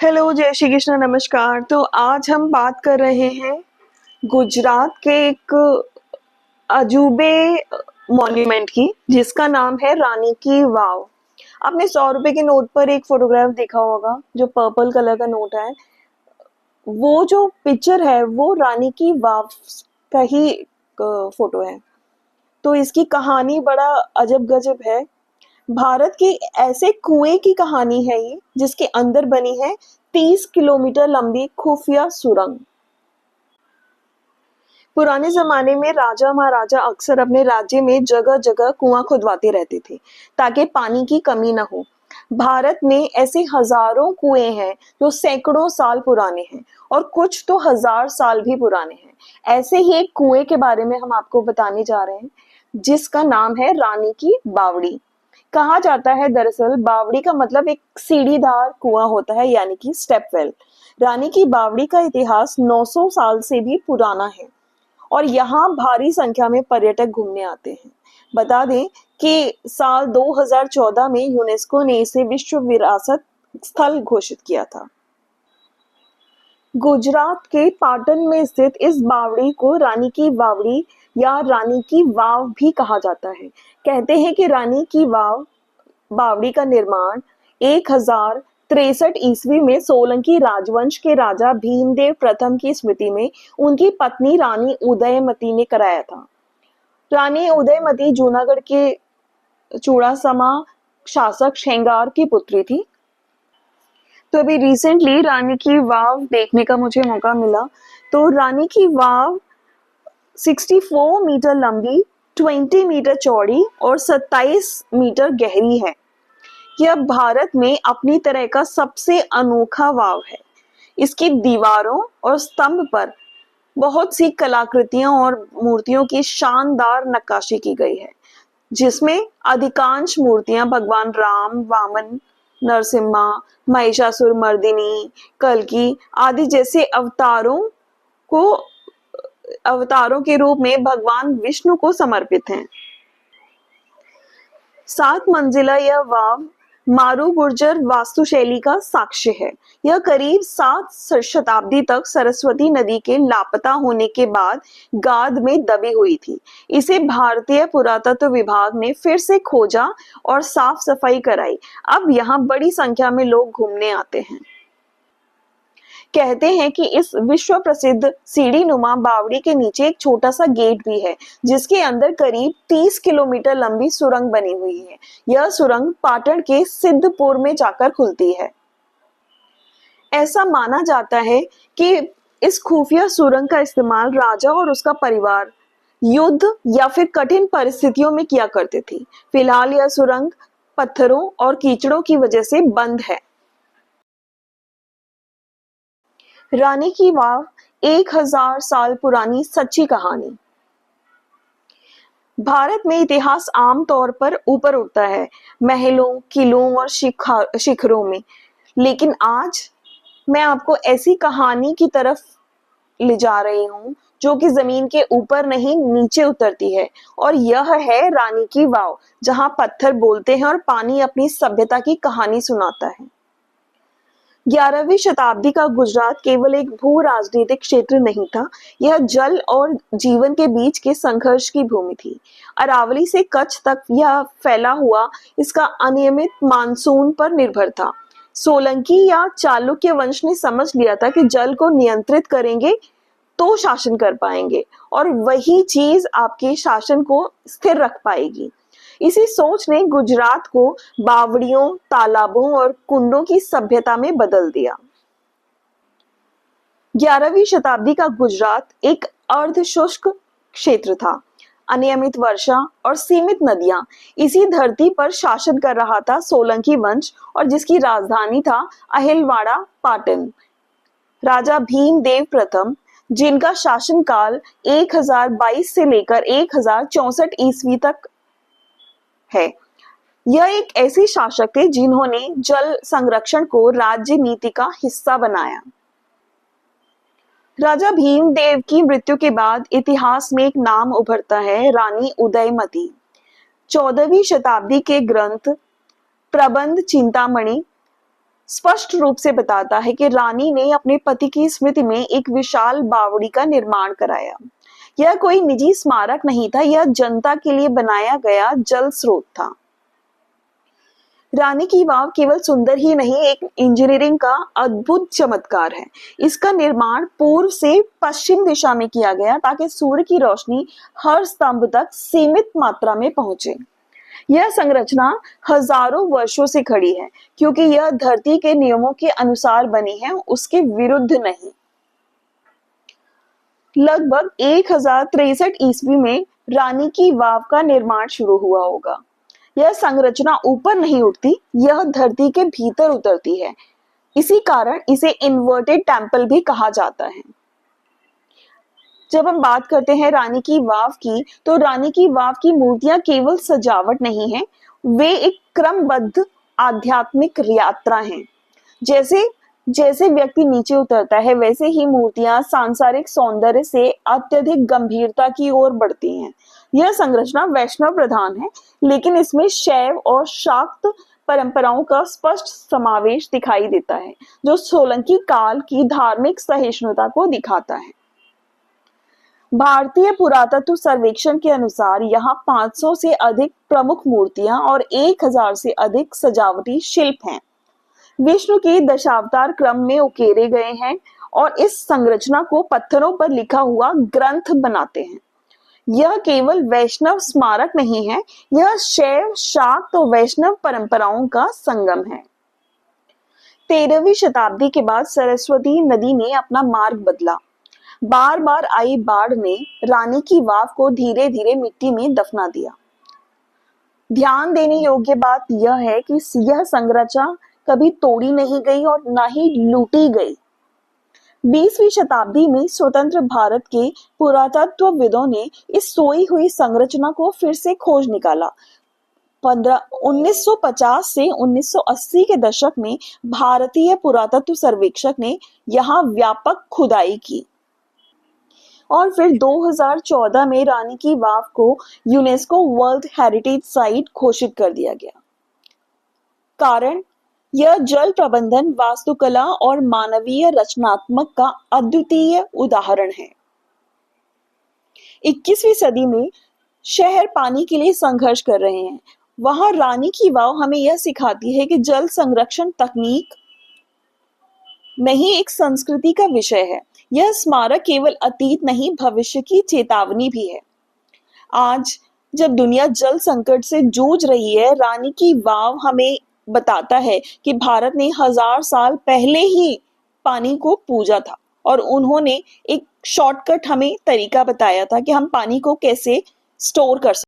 Hello, जय श्री कृष्ण, नमस्कार। तो आज हम बात कर रहे हैं गुजरात के एक अजूबे मॉन्यूमेंट की, जिसका नाम है रानी की वाव। आपने 100 रुपए के नोट पर एक फोटोग्राफ देखा होगा, जो पर्पल कलर का नोट है। वो जो पिक्चर है वो रानी की वाव का ही फोटो है। तो इसकी कहानी बड़ा अजब गजब है। भारत के ऐसे कुएं की कहानी है ये, जिसके अंदर बनी है 30 किलोमीटर लंबी खुफिया सुरंग। पुराने जमाने में राजा महाराजा अक्सर अपने राज्य में जगह जगह कुआं खुदवाते रहते थे, ताकि पानी की कमी न हो। भारत में ऐसे हजारों कुएं हैं जो सैकड़ों साल पुराने हैं, और कुछ तो 1000 साल भी पुराने हैं। ऐसे ही एक कुएं के बारे में हम आपको बताने जा रहे हैं, जिसका नाम है रानी की बावड़ी। कहा जाता है दरअसल बावड़ी का मतलब एक सीढ़ीदार कुआं होता है, यानी कि स्टेप वेल। रानी की बावड़ी का इतिहास 900 साल से भी पुराना है, और यहाँ भारी संख्या में पर्यटक घूमने आते हैं। बता दें कि साल 2014 में यूनेस्को ने इसे विश्व विरासत स्थल घोषित किया था। गुजरात के पाटन में स्थित इस बावड़ी को रानी की बावड़ी या रानी की वाव भी कहा जाता है। कहते हैं कि रानी की वाव बावड़ी का निर्माण 1063 ईस्वी में सोलंकी राजवंश के राजा भीमदेव प्रथम की स्मृति में उनकी पत्नी रानी उदयमती ने कराया था। रानी उदयमती जूनागढ़ के चूड़ासमा शासक शेंगार की पुत्री थी। तो अभी रिसेंटली रानी की वाव देखने का मुझे मौका मिला। तो रानी की वाव 64 मीटर लंबी, 20 मीटर चौड़ी और 27 मीटर गहरी है। यह भारत में अपनी तरह का सबसे अनोखा वाव है। इसकी दीवारों और स्तंभ पर बहुत सी कलाकृतियां और मूर्तियों की शानदार नक्काशी की गई है, जिसमें अधिकांश मूर्तियां भगवान राम, वामन, नरसिम्हा, महिषासुर मर्दिनी, कल्कि आदि जैसे को अवतारों के रूप में भगवान विष्णु को समर्पित हैं। 7 मंजिला यह वाव मारू गुर्जर वास्तुशैली का साक्ष्य है। यह करीब 7 शताब्दी तक सरस्वती नदी के लापता होने के बाद गाद में दबी हुई थी। इसे भारतीय पुरातत्व विभाग ने फिर से खोजा और साफ सफाई कराई। अब यहाँ बड़ी संख्या में लोग घूमने आते हैं। कहते हैं कि इस विश्व प्रसिद्ध सीढ़ी नुमा बावड़ी के नीचे एक छोटा सा गेट भी है, जिसके अंदर करीब 30 किलोमीटर लंबी सुरंग बनी हुई है। यह सुरंग पाटन के सिद्धपुर में जाकर खुलती है। ऐसा माना जाता है कि इस खुफिया सुरंग का इस्तेमाल राजा और उसका परिवार युद्ध या फिर कठिन परिस्थितियों में किया करते थे। फिलहाल यह सुरंग पत्थरों और कीचड़ों की वजह से बंद है। रानी की वाव 1000 साल पुरानी सच्ची कहानी। भारत में इतिहास आमतौर पर ऊपर उठता है, महलों, किलों और शिखरों में। लेकिन आज मैं आपको ऐसी कहानी की तरफ ले जा रही हूँ जो कि जमीन के ऊपर नहीं, नीचे उतरती है। और यह है रानी की वाव, जहाँ पत्थर बोलते हैं और पानी अपनी सभ्यता की कहानी सुनाता है। 11वीं शताब्दी का गुजरात केवल एक भू राजनीतिक क्षेत्र नहीं था, यह जल और जीवन के बीच के संघर्ष की भूमि थी। अरावली से कच्छ तक यह फैला हुआ इसका अनियमित मानसून पर निर्भर था। सोलंकी या चालुक्य वंश ने समझ लिया था कि जल को नियंत्रित करेंगे तो शासन कर पाएंगे, और वही चीज आपके शासन को स्थिर रख पाएगी। इसी सोच ने गुजरात को बावड़ियों, तालाबों और कुंडों की सभ्यता में बदल दिया। 11वीं शताब्दी का गुजरात एक अर्ध शुष्क क्षेत्र था। अनियमित वर्षा और सीमित नदियां, इसी धरती पर शासन कर रहा था सोलंकी वंश, और जिसकी राजधानी था अहिलवाड़ा पाटन। राजा भीमदेव प्रथम, जिनका शासनकाल 1022 से लेकर 1064 ईस्वी तक है, यह एक ऐसे शासक थे जिन्होंने जल संरक्षण को राज्य नीति का हिस्सा बनाया। राजा भीमदेव की मृत्यु के बाद इतिहास में एक नाम उभरता है, रानी उदयमती। 14वीं शताब्दी के ग्रंथ प्रबंध चिंतामणि स्पष्ट रूप से बताता है कि रानी ने अपने पति की स्मृति में एक विशाल बावड़ी का निर्माण कराया। यह कोई निजी स्मारक नहीं था, यह जनता के लिए बनाया गया जल स्रोत था। रानी की वाव केवल सुंदर ही नहीं, एक इंजीनियरिंग का अद्भुत चमत्कार है। इसका निर्माण पूर्व से पश्चिम दिशा में किया गया ताकि सूर्य की रोशनी हर स्तंभ तक सीमित मात्रा में पहुंचे। यह संरचना हजारों वर्षों से खड़ी है क्योंकि यह धरती के नियमों के अनुसार बनी है, उसके विरुद्ध नहीं। लगभग 1063 ईस्वी में रानी की वाव का निर्माण शुरू हुआ होगा। यह संरचना ऊपर नहीं उठती, यह धरती के भीतर उतरती है। इसी कारण इसे इन्वर्टेड टेम्पल भी कहा जाता है। जब हम बात करते हैं रानी की वाव की, तो रानी की वाव की मूर्तियां केवल सजावट नहीं है, वे एक क्रमबद्ध आध्यात्मिक यात्रा हैं। जैसे जैसे व्यक्ति नीचे उतरता है, वैसे ही मूर्तियां सांसारिक सौंदर्य से अत्यधिक गंभीरता की ओर बढ़ती हैं। यह संरचना वैष्णव प्रधान है, लेकिन इसमें शैव और शाक्त परंपराओं का स्पष्ट समावेश दिखाई देता है, जो सोलंकी काल की धार्मिक सहिष्णुता को दिखाता है। भारतीय पुरातत्व सर्वेक्षण के अनुसार यहाँ 500 से अधिक प्रमुख मूर्तियां और 1000 से अधिक सजावटी शिल्प हैं। विष्णु के दशावतार क्रम में उकेरे गए हैं और इस संरचना को पत्थरों पर लिखा हुआ ग्रंथ बनाते हैं। यह केवल वैष्णव स्मारक नहीं है, यह शैव, शाक्त और वैष्णव परंपराओं का संगम है। 13वीं शताब्दी के बाद सरस्वती नदी ने अपना मार्ग बदला। बार बार आई बाढ़ ने रानी की वाव को धीरे धीरे मिट्टी में दफना दिया। ध्यान देने योग्य बात यह है कि यह संरचना कभी तोड़ी नहीं गई और न ही लूटी गई। 20वीं शताब्दी में स्वतंत्र भारत के पुरातत्वविदों ने इस सोई हुई संरचना को फिर से खोज निकाला। 1950 से 1980 के दशक में भारतीय पुरातत्व सर्वेक्षक ने यहाँ व्यापक खुदाई की और फिर 2014 में रानी की वाव को यूनेस्को वर्ल्ड हेरिटेज साइट घोषित कर दिया गया। कारण यह जल प्रबंधन, वास्तुकला और मानवीय रचनात्मक का अद्वितीय उदाहरण है। 21वीं सदी में शहर पानी के लिए संघर्ष कर रहे हैं। वहां रानी की वाव हमें यह सिखाती है कि जल संरक्षण तकनीक नहीं, एक संस्कृति का विषय है। यह स्मारक केवल अतीत नहीं, भविष्य की चेतावनी भी है। आज जब दुनिया जल संकट से जूझ रही है, रानी की वाव हमें बताता है कि भारत ने 1000 साल पहले ही पानी को पूजा था और उन्होंने एक शॉर्टकट हमें तरीका बताया था कि हम पानी को कैसे स्टोर कर सकते हैं।